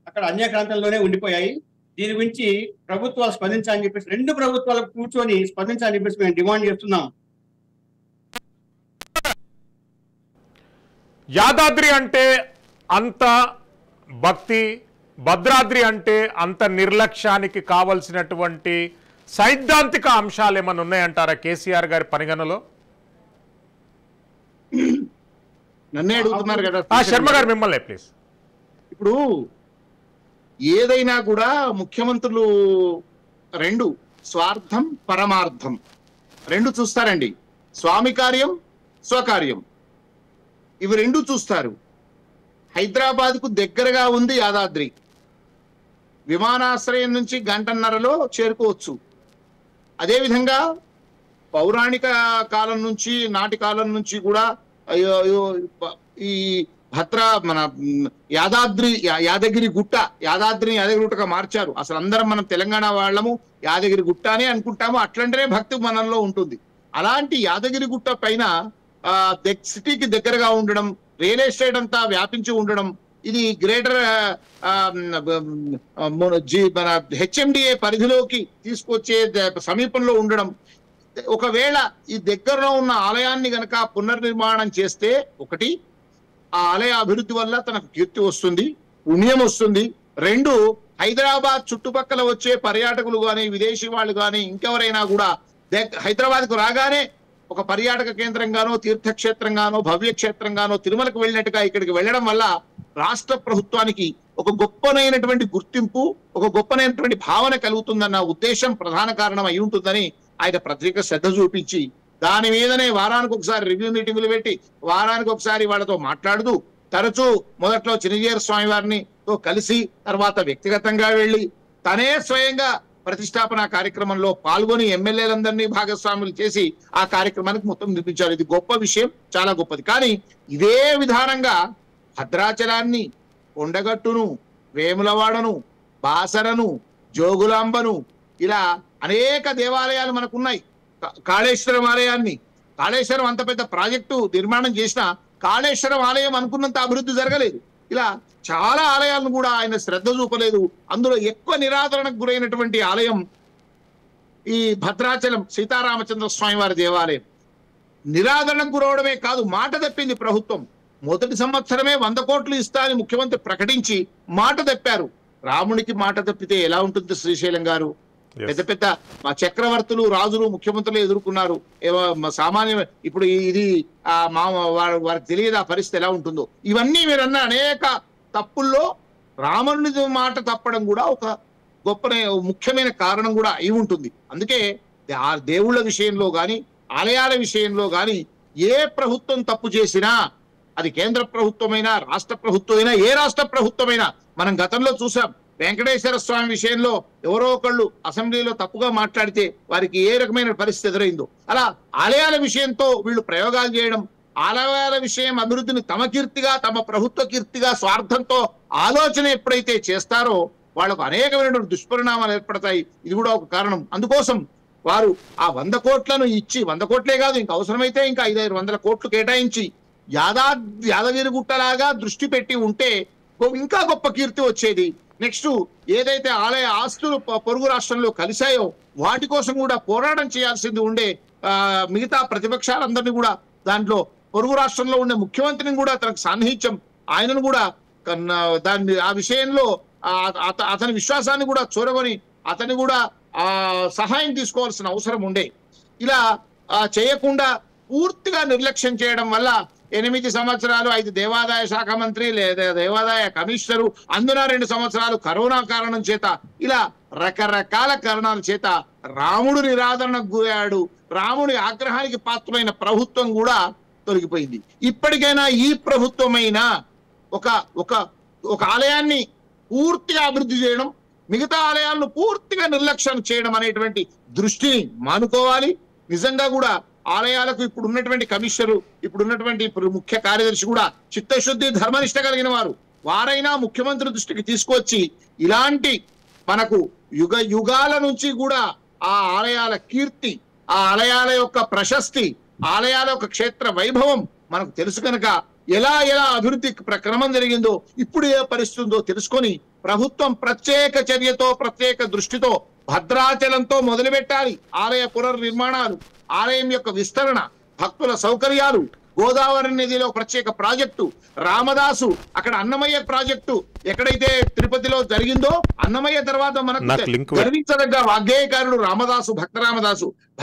అక్కడ అన్యాక్రాంతంలోనే ఉండిపోయాయి. దీని గురించి ప్రభుత్వాలు స్పందించాలని చెప్పేసి రెండు ప్రభుత్వాలకు కూర్చొని స్పందించాలని చెప్పేసి మేము డిమాండ్ చేస్తున్నాం. యాదాద్రి అంటే అంత భక్తి, భద్రాద్రి అంటే అంత నిర్లక్ష్యానికి కావలసినటువంటి సైద్ధాంతిక అంశాలు ఏమైనా ఉన్నాయంటారా కేసీఆర్ గారి పరిగణలో? నన్నే అడుగుతున్నారు కదా శర్మ గారు, మిమ్మల్ని ప్లీజ్. ఇప్పుడు ఏదైనా కూడా ముఖ్యమంత్రులు రెండు స్వార్థం పరమార్థం రెండు చూస్తారండి. స్వామి కార్యం స్వకార్యం ఇవి రెండు చూస్తారు. హైదరాబాద్ కు దగ్గరగా ఉంది యాదాద్రి, విమానాశ్రయం నుంచి గంటన్నరలో చేరుకోవచ్చు. అదేవిధంగా పౌరాణిక కాలం నుంచి నాటి కాలం నుంచి కూడా ఈ మన యాదగిరి గుట్ట, యాదాద్రిని యాదగిరి గుట్టగా మార్చారు. అసలు అందరం మనం తెలంగాణ వాళ్ళము యాదగిరి గుట్ట అని అనుకుంటాము, అట్లంటేనే భక్తి మనలో ఉంటుంది. అలాంటి యాదగిరి గుట్ట పైన సిటీకి దగ్గరగా ఉండడం, రియల్ ఎస్టేట్ అంతా వ్యాపించి ఉండడం, ఇది గ్రేటర్ మన హెచ్ఎండిఏ పరిధిలోకి తీసుకొచ్చే సమీపంలో ఉండడం. ఒకవేళ ఈ దగ్గరలో ఉన్న ఆలయాన్ని గనక పునర్నిర్మాణం చేస్తే ఒకటి ఆ ఆలయ అభివృద్ధి వల్ల తనకు కీర్తి వస్తుంది, పుణ్యం వస్తుంది. రెండు, హైదరాబాద్ చుట్టుపక్కల వచ్చే పర్యాటకులు కానీ విదేశీ వాళ్ళు కానీ ఇంకెవరైనా కూడా హైదరాబాద్కు రాగానే ఒక పర్యాటక కేంద్రంగానో తీర్థక్షేత్రంగానో భవ్యక్షేత్రంగానో తిరుమలకు వెళ్ళినట్టుగా ఇక్కడికి వెళ్ళడం వల్ల రాష్ట్ర ప్రభుత్వానికి ఒక గొప్పనైనటువంటి గుర్తింపు, ఒక గొప్పనైనటువంటి భావన కలుగుతుందన్న ఉద్దేశం ప్రధాన కారణం అయి ఉంటుందని ఆయన ప్రత్యేక శ్రద్ధ చూపించి దాని మీదనే వారానికి ఒకసారి రివ్యూ మీటింగులు పెట్టి వారానికి ఒకసారి వాళ్ళతో మాట్లాడుతూ తరచూ మొదట్లో చిన్నజీయర్ స్వామి వారినితో కలిసి తర్వాత వ్యక్తిగతంగా వెళ్ళి తనే స్వయంగా ప్రతిష్టాపన కార్యక్రమంలో పాల్గొని ఎమ్మెల్యేలందరినీ భాగస్వాములు చేసి ఆ కార్యక్రమానికి మొత్తం నిర్మించారు. ఇది గొప్ప విషయం, చాలా గొప్పది. కానీ ఇదే విధానంగా భద్రాచలాన్ని, కొండగట్టును, వేములవాడను, బాసరను, జోగులాంబను ఇలా అనేక దేవాలయాలు మనకున్నాయి. కాళేశ్వరం ఆలయాన్ని, కాళేశ్వరం అంత పెద్ద ప్రాజెక్టు నిర్మాణం చేసిన కాళేశ్వరం ఆలయం అనుకున్నంత అభివృద్ధి జరగలేదు. ఇలా చాలా ఆలయాలను కూడా ఆయన శ్రద్ధ చూపలేదు. అందులో ఎక్కువ నిరాదరణకు గురైనటువంటి ఆలయం ఈ భద్రాచలం సీతారామచంద్ర స్వామి వారి దేవాలయం. నిరాదరణకు గురవడమే కాదు, మాట తప్పింది ప్రభుత్వం. మొదటి సంవత్సరమే 100 కోట్లు ఇస్తా అని ముఖ్యమంత్రి ప్రకటించి మాట తప్పారు. రామునికి మాట తప్పితే ఎలా ఉంటుంది శ్రీశైలం గారు? పెద్ద పెద్ద చక్రవర్తులు, రాజులు, ముఖ్యమంత్రులు ఎదుర్కొన్నారు. సామాన్య ఇప్పుడు ఇది వారికి తెలియదు ఆ పరిస్థితి ఎలా ఉంటుందో. ఇవన్నీ మీరన్న అనేక తప్పుల్లో రాముని మాట తప్పడం కూడా ఒక ముఖ్యమైన కారణం కూడా అయి ఉంటుంది. అందుకే ఆ దేవుళ్ళ విషయంలో కానీ ఆలయాల విషయంలో కానీ ఏ ప్రభుత్వం తప్పు చేసినా, అది కేంద్ర ప్రభుత్వమైనా రాష్ట్ర ప్రభుత్వమైనా ఏ రాష్ట్ర ప్రభుత్వమైనా, మనం గతంలో చూసాం వెంకటేశ్వర స్వామి విషయంలో ఎవరో ఒకళ్ళు అసెంబ్లీలో తప్పుగా మాట్లాడితే వారికి ఏ రకమైన పరిస్థితి ఎదురైందో, అలా ఆలయాల విషయంతో వీళ్ళు ప్రయోగాలు చేయడం, ఆలయాల విషయం అభివృద్ధిని తమ కీర్తిగా, తమ ప్రభుత్వ కీర్తిగా స్వార్థంతో ఆలోచన ఎప్పుడైతే చేస్తారో వాళ్ళకు అనేకమైనటువంటి దుష్పరిణామాలు ఏర్పడతాయి. ఇది కూడా ఒక కారణం. అందుకోసం వారు ఆ 100 కోట్లను ఇచ్చి, 100 కోట్లే కాదు ఇంకా అవసరమైతే ఇంకా 500 కోట్లు కేటాయించి యాదగిరిగుట్టలాగా దృష్టి పెట్టి ఉంటే ఇంకా గొప్ప కీర్తి వచ్చేది. నెక్స్ట్ ఏదైతే ఆలయ ఆస్తులు పొరుగు రాష్ట్రంలో కలిశాయో వాటి కోసం కూడా పోరాటం చేయాల్సింది ఉండే మిగతా ప్రతిపక్షాలందరినీ కూడా దాంట్లో పొరుగు రాష్ట్రంలో ఉండే ముఖ్యమంత్రిని కూడా తనకు సాన్నిహిత్యం, ఆయనను కూడా దాన్ని ఆ విషయంలో అతని విశ్వాసాన్ని కూడా చూరగొని అతన్ని కూడా సహాయం తీసుకోవాల్సిన అవసరం ఉండే. ఇలా చేయకుండా పూర్తిగా నిర్లక్ష్యం చేయడం వల్ల 8 సంవత్సరాలు 5 దేవాదాయ శాఖ మంత్రి లేదా దేవాదాయ కమిషనరు, అందున 2 సంవత్సరాలు కరోనా కారణం చేత, ఇలా రకరకాల కారణాల చేత రాముడు నిరాదరణకు గురయ్యాడు. రాముడి ఆగ్రహానికి పాత్రమైన ప్రభుత్వం కూడా తొలగిపోయింది. ఇప్పటికైనా ఈ ప్రభుత్వమైనా ఒక ఆలయాన్ని పూర్తిగా అభివృద్ధి చేయడం, మిగతా ఆలయాలను పూర్తిగా నిర్లక్ష్యం చేయడం అనేటువంటి దృష్టిని మానుకోవాలి. నిజంగా కూడా ఆలయాలకు ఇప్పుడు ఉన్నటువంటి కమిషనరు, ఇప్పుడు ఉన్నటువంటి ముఖ్య కార్యదర్శి కూడా చిత్తశుద్ధి ధర్మనిష్ట కలిగిన వారైనా ముఖ్యమంత్రి దృష్టికి తీసుకొచ్చి ఇలాంటి మనకు యుగాల నుంచి కూడా ఆ ఆలయాల కీర్తి, ఆ ఆలయాల యొక్క ప్రశస్తి, ఆలయాల యొక్క క్షేత్ర వైభవం మనకు తెలుసు కనుక ఎలా అభివృద్ధి క్రమం జరిగిందో, ఇప్పుడు ఏ పరిస్థితి ఉందో తెలుసుకొని ప్రభుత్వం ప్రత్యేక చర్యతో, ప్రత్యేక దృష్టితో భద్రాచలంతో మొదలుపెట్టాలి. ఆలయ పునర్నిర్మాణాలు, ఆలయం యొక్క విస్తరణ, భక్తుల సౌకర్యాలు, గోదావరి నదిలో ప్రత్యేక ప్రాజెక్టు, రామదాసు అక్కడ అన్నమయ్య ప్రాజెక్టు ఎక్కడైతే తిరుపతిలో జరిగిందో, అన్నమయ్య తర్వాత మనకు గర్వించదగ్గ వాగ్గేయకారుడు రామదాసు,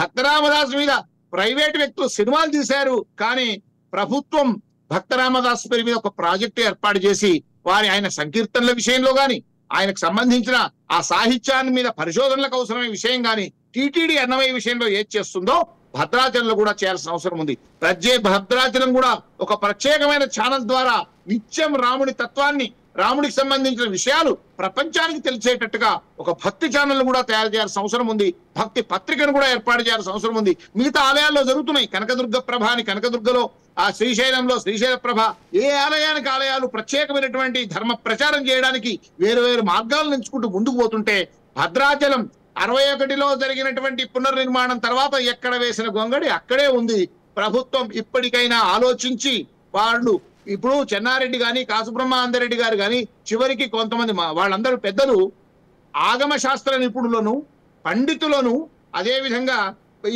భక్తరామదాసు మీద ప్రైవేట్ వ్యక్తులు సినిమాలు తీశారు. కానీ ప్రభుత్వం భక్తరామదాసు పేరు మీద ఒక ప్రాజెక్టు ఏర్పాటు చేసి ఆయన సంకీర్తనల విషయంలో గాని, ఆయనకు సంబంధించిన ఆ సాహిత్యాన్ని మీద పరిశోధనలకు అవసరమైన విషయం గాని, టీటీడీ అన్నమయ్య విషయంలో ఏది చేస్తుందో భద్రాచలంలో కూడా చేయాల్సిన అవసరం ఉంది. భద్రాచలం కూడా ఒక ప్రత్యేకమైన ఛానల్ ద్వారా నిత్యం రాముడి తత్వాన్ని, రాముడికి సంబంధించిన విషయాలు ప్రపంచానికి తెలిసేటట్టుగా ఒక భక్తి ఛానల్ కూడా తయారు చేయాల్సిన అవసరం ఉంది. భక్తి పత్రికను కూడా ఏర్పాటు చేయాల్సిన అవసరం ఉంది. మిగతా ఆలయాల్లో జరుగుతున్నాయి. కనకదుర్గ ప్రభ అని కనకదుర్గలో, ఆ శ్రీశైలంలో శ్రీశైల ప్రభ, ఏ ఆలయానికి ఆలయాలు ప్రత్యేకమైనటువంటి ధర్మ ప్రచారం చేయడానికి వేరు మార్గాలను ఎంచుకుంటూ ముందుకు పోతుంటే, భద్రాచలం 61లో జరిగినటువంటి పునర్నిర్మాణం తర్వాత ఎక్కడ వేసిన గొంగడి అక్కడే ఉంది. ప్రభుత్వం ఇప్పటికైనా ఆలోచించి, వాళ్ళు ఇప్పుడు చెన్నారెడ్డి గాని, కాసుబ్రహ్మానందరెడ్డి గారు గాని, చివరికి కొంతమంది వాళ్ళందరూ పెద్దలు ఆగమ శాస్త్ర నిపుణులను, పండితులను, అదే విధంగా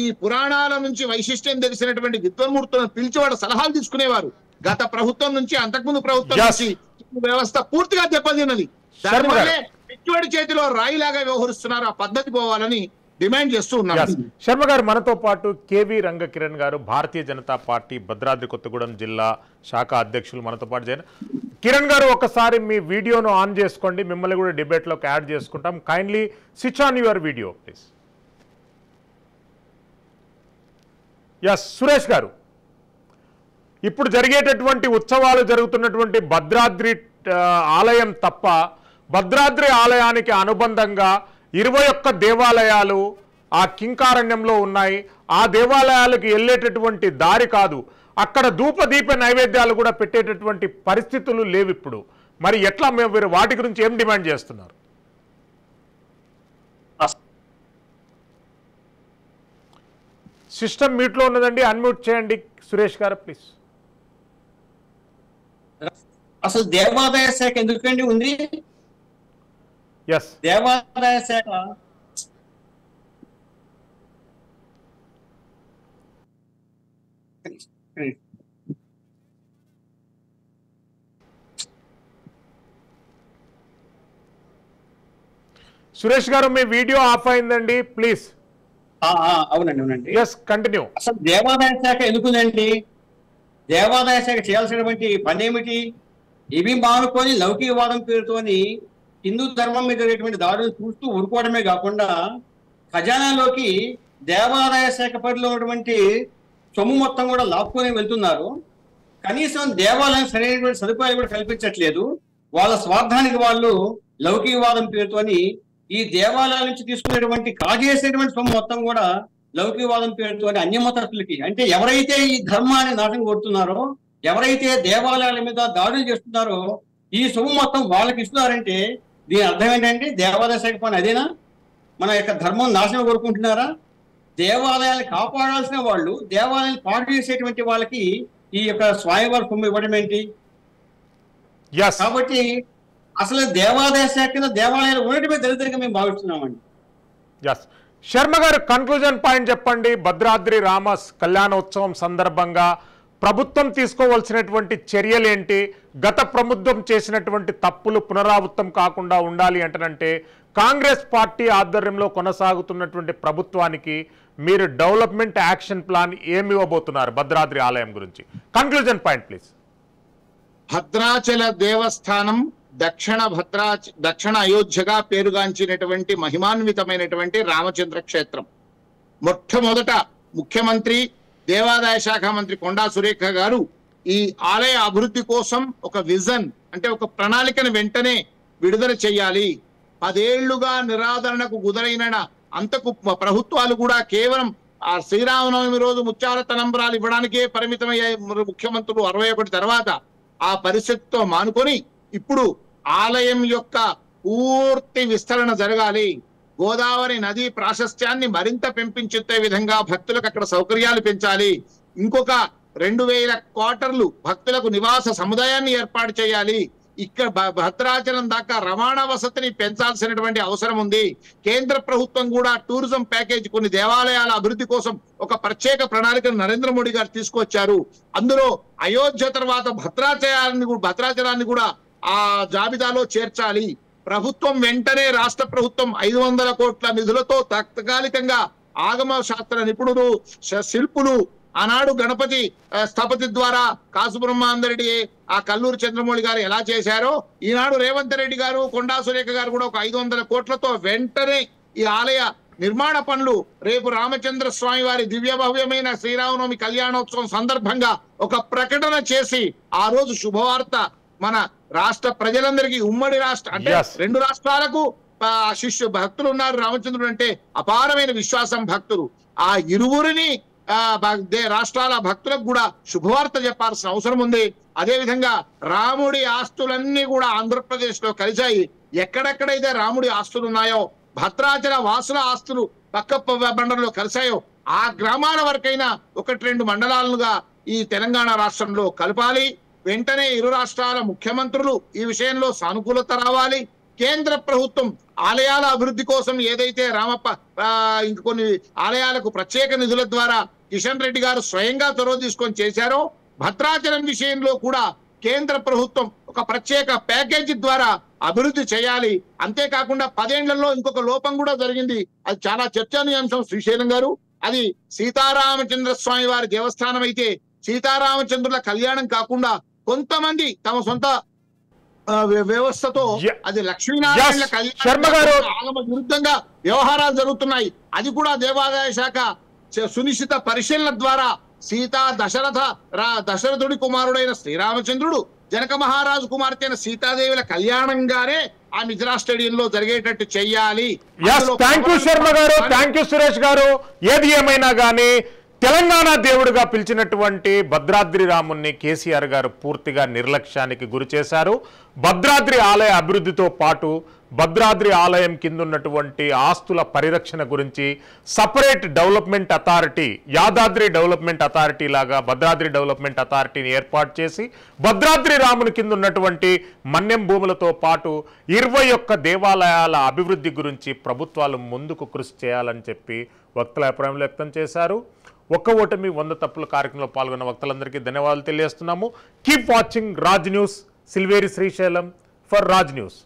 ఈ పురాణాల నుంచి వైశిష్ట్యం తెలిసినటువంటి విద్వన్మూర్తులను పిలిచి వాళ్ళ సలహాలు తీసుకునేవారు. గత ప్రభుత్వం నుంచి, అంతకుముందు ప్రభుత్వం నుంచి వ్యవస్థ పూర్తిగా దెబ్బతిన్నది. దానివల్లే పెట్టుబడి చేతిలో రాయిలాగా వ్యవహరిస్తున్నారు. ఆ పద్ధతి పోవాలని డిమాండ్ చేస్తూ ఉన్నారు. శర్మ గారు మనతో పాటు కేవీ రంగకిరణ్ గారు, భారతీయ జనతా పార్టీ భద్రాద్రి కొత్తగూడెం జిల్లా శాఖ అధ్యక్షులు మనతో పాటు చేయండి. కిరణ్ గారు, ఒకసారి మీ వీడియోను ఆన్ చేసుకోండి, మిమ్మల్ని కూడా డిబేట్లోకి యాడ్ చేసుకుంటాం. Kindly switch on your video please. Yes Suresh garu, ఇప్పుడు జరిగేటటువంటి ఉత్సవాలు జరుగుతున్నటువంటి భద్రాద్రి ఆలయం తప్ప భద్రాద్రి ఆలయానికి అనుబంధంగా 21 దేవాలయాలు ఆ కింకారణ్యంలో ఉన్నాయి. ఆ దేవాలయాలకు వెళ్ళేటటువంటి దారి కాదు, అక్కడ ధూపదీప నైవేద్యాలు కూడా పెట్టేటటువంటి పరిస్థితులు లేవు ఇప్పుడు. మరి ఎట్లా మీరు వాటి గురించి ఏం డిమాండ్ చేస్తున్నారు? సిస్టమ్ మ్యూట్లో ఉన్నదండి, అన్మ్యూట్ చేయండి సురేష్ గారు ప్లీజ్. అసలు దేవాదాయ శాఖ ఎందుకండి ఉంది? ఎస్, దేవాదాయ శాఖ సురేష్ గారు మీ వీడియో ఆఫ్ అయిందండి ప్లీజ్. అవునండి. Yes, continue. అసలు దేవాదాయ శాఖ ఎందుకుందండి? దేవాదాయ శాఖ చేయాల్సినటువంటి పని ఏమిటి? ఇవి మానుకొని లౌకికవాదం పేరుతోని హిందూ ధర్మం మీద జరిగేటువంటి దాడులు చూస్తూ ఊరుకోవడమే కాకుండా ఖజానాలోకి దేవాదాయ శాఖ పరిధిలో ఉన్నటువంటి సొమ్ము మొత్తం కూడా లాక్కొని వెళ్తున్నారు. కనీసం దేవాలయం సరైనటువంటి సదుపాయాలు కూడా కల్పించట్లేదు. వాళ్ళ స్వార్థానికి వాళ్ళు లౌకికవాదం పేరుతోని ఈ దేవాలయాల నుంచి తీసుకునేటువంటి కాజేసేటువంటి సొమ్ము మొత్తం కూడా లౌకికవాదం పేరుతోని అన్యమతస్తులకి, అంటే ఎవరైతే ఈ ధర్మాన్ని నాశనం కొడుతున్నారో, ఎవరైతే దేవాలయాల మీద దాడులు చేస్తున్నారో ఈ సొమ్ము మొత్తం వాళ్ళకి ఇస్తున్నారంటే దీని అర్థం ఏంటంటే దేవాదాయ శాఖ పని అదేనా? మన యొక్క ధర్మం నాశనం కోరుకుంటున్నారా? దేవాలయాలు కాపాడాల్సిన వాళ్ళు దేవాలయాలు పాడు చేసేటువంటి వాళ్ళకి ఈ యొక్క స్వామివారి సొమ్ము ఇవ్వడం ఏంటి? కాబట్టి అసలు దేవాదాయ శాఖ దేవాలయాలు ఉండటమే దరిద్రంగా మేము భావిస్తున్నామండి. శర్మ గారు, కన్క్లూజన్ పాయింట్ చెప్పండి. భద్రాద్రి రామ కళ్యాణోత్సవం సందర్భంగా ప్రభుత్వం తీసుకోవాల్సినటువంటి చర్యలేంటి? గత ప్రభుత్వం చేసినటువంటి తప్పులు పునరావృతం కాకుండా ఉండాలి అంటనంటే కాంగ్రెస్ పార్టీ ఆధ్వర్యంలో కొనసాగుతున్నటువంటి ప్రభుత్వానికి మీరు డెవలప్మెంట్ యాక్షన్ ప్లాన్ ఏమి ఇవ్వబోతున్నారు భద్రాద్రి ఆలయం గురించి? Conclusion point please. భద్రాచల దేవస్థానం దక్షిణ అయోధ్యగా పేరుగాంచినటువంటి మహిమాన్వితమైనటువంటి రామచంద్ర క్షేత్రం. మొట్టమొదట ముఖ్యమంత్రి దేవాదాయ శాఖ మంత్రి కొండా సురేఖ గారు ఈ ఆలయ అభివృద్ధి కోసం ఒక విజన్, అంటే ఒక ప్రణాళికను వెంటనే విడుదల చేయాలి. 10 ఏళ్లుగా నిరాదరణకు గురైన అంతకు ప్రభుత్వాలు కూడా కేవలం ఆ శ్రీరామనవమి రోజు ముత్యాల తలంబ్రాలు ఇవ్వడానికే పరిమితమయ్యాయి ముఖ్యమంత్రులు 61 తర్వాత. ఆ పరిస్థితితో మానుకొని ఇప్పుడు ఆలయం యొక్క పూర్తి విస్తరణ జరగాలి. గోదావరి నది ప్రాశస్త్యాన్ని మరింత పెంపించే విధంగా భక్తులకు అక్కడ సౌకర్యాలు పెంచాలి. ఇంకొక 2000 క్వార్టర్లు భక్తులకు నివాస సముదాయాన్ని ఏర్పాటు చేయాలి. ఇక్కడ భద్రాచలం దాకా రవాణా వసతిని పెంచాల్సినటువంటి అవసరం ఉంది. కేంద్ర ప్రభుత్వం కూడా టూరిజం ప్యాకేజ్ కొన్ని దేవాలయాల అభివృద్ధి కోసం ఒక ప్రత్యేక ప్రణాళికను నరేంద్ర మోడీ గారు తీసుకొచ్చారు. అందులో అయోధ్య తర్వాత భద్రాచలాన్ని కూడా ఆ జాబితాలో చేర్చాలి. ప్రభుత్వం వెంటనే రాష్ట్ర ప్రభుత్వం 500 కోట్ల నిధులతో తాత్కాలికంగా ఆగమ శాస్త్ర నిపుణులు, శిల్పులు, ఆనాడు గణపతి స్థపతి ద్వారా కాసుబ్రహ్మాందరెడ్డి, ఆ కల్లూరు చంద్రమౌళి గారు ఎలా చేశారో ఈనాడు రేవంత్ రెడ్డి గారు, కొండా సురేఖ గారు కూడా ఒక 500 కోట్లతో వెంటనే ఈ ఆలయ నిర్మాణ పనులు రేపు రామచంద్ర స్వామి వారి దివ్య భవ్యమైన శ్రీరామనవమి కళ్యాణోత్సవం సందర్భంగా ఒక ప్రకటన చేసి ఆ రోజు శుభవార్త మన రాష్ట్ర ప్రజలందరికీ, ఉమ్మడి రాష్ట్ర అంటే 2 రాష్ట్రాలకు శిష్యు భక్తులు ఉన్నారు. రామచంద్రుడు అంటే అపారమైన విశ్వాసం భక్తులు. ఆ ఇరువురిని రాష్ట్రాల భక్తులకు కూడా శుభవార్త చెప్పాల్సిన అవసరం ఉంది. అదే విధంగా రాముడి ఆస్తులన్నీ కూడా ఆంధ్రప్రదేశ్ లో కలిశాయి. ఎక్కడెక్కడైతే రాముడి ఆస్తులు ఉన్నాయో, భద్రాచల వాసుల ఆస్తులు పక్క మండలంలో కలిశాయో ఆ గ్రామాల వరకైనా 1-2 మండలాలుగా ఈ తెలంగాణ రాష్ట్రంలో కలపాలి. వెంటనే ఇరు రాష్ట్రాల ముఖ్యమంత్రులు ఈ విషయంలో సానుకూలత రావాలి. కేంద్ర ప్రభుత్వం ఆలయాల అభివృద్ధి కోసం ఏదైతే కొన్ని ఆలయాలకు ప్రత్యేక నిధుల ద్వారా కిషన్ రెడ్డి గారు స్వయంగా చొరవ తీసుకొని చేశారో, భద్రాచలం విషయంలో కూడా కేంద్ర ప్రభుత్వం ఒక ప్రత్యేక ప్యాకేజీ ద్వారా అభివృద్ధి చేయాలి. అంతేకాకుండా 10 ఏళ్లలో ఇంకొక లోపం కూడా జరిగింది. అది చాలా చర్చనీయాంశం శ్రీశైలం గారు. అది సీతారామచంద్ర స్వామి వారి దేవస్థానం అయితే సీతారామచంద్రుల కళ్యాణం కాకుండా కొంతమంది తమ సొంత వ్యవస్థతో అది లక్ష్మీనారాయణ ఆగమ విరుద్ధంగా వ్యవహారాలు జరుగుతున్నాయి. అది కూడా దేవాదాయ శాఖ సునిశ్చిత పరిశీలన ద్వారా దశరథుడి కుమారుడైన శ్రీరామచంద్రుడు, జనక మహారాజు కుమార్తె అయిన సీతాదేవిల కళ్యాణంగానే ఆ మిథిలా స్టేడియంలో జరిగేటట్టు చెయ్యాలి. థ్యాంక్ యూ శర్మ గారు, థ్యాంక్ యూ సురేష్ గారు. ఏది ఏమైనా కానీ తెలంగాణ దేవుడిగా పిలిచినటువంటి భద్రాద్రి రాముణ్ణి కేసీఆర్ గారు పూర్తిగా నిర్లక్ష్యానికి గురి చేశారు. భద్రాద్రి ఆలయ అభివృద్ధితో పాటు భద్రాద్రి ఆలయం కింద ఉన్నటువంటి ఆస్తుల పరిరక్షణ గురించి separate development authority, Yadadri development authority లాగా భద్రాద్రి డెవలప్మెంట్ అథారిటీని ఏర్పాటు చేసి భద్రాద్రి రాముని కింద ఉన్నటువంటి మన్యం భూములతో పాటు 21 దేవాలయాల అభివృద్ధి గురించి ప్రభుత్వాలు ముందుకు కృషి చేయాలని చెప్పి వక్తల అభిప్రాయం వ్యక్తం చేశారు. ఒక్క ఓటమి 100 తప్పుల కార్యక్రమంలో పాల్గొన్న వక్తలందరికీ ధన్యవాదాలు తెలియజేస్తున్నాము. Keep watching Raj news. Silveri Srisailam for Raj news.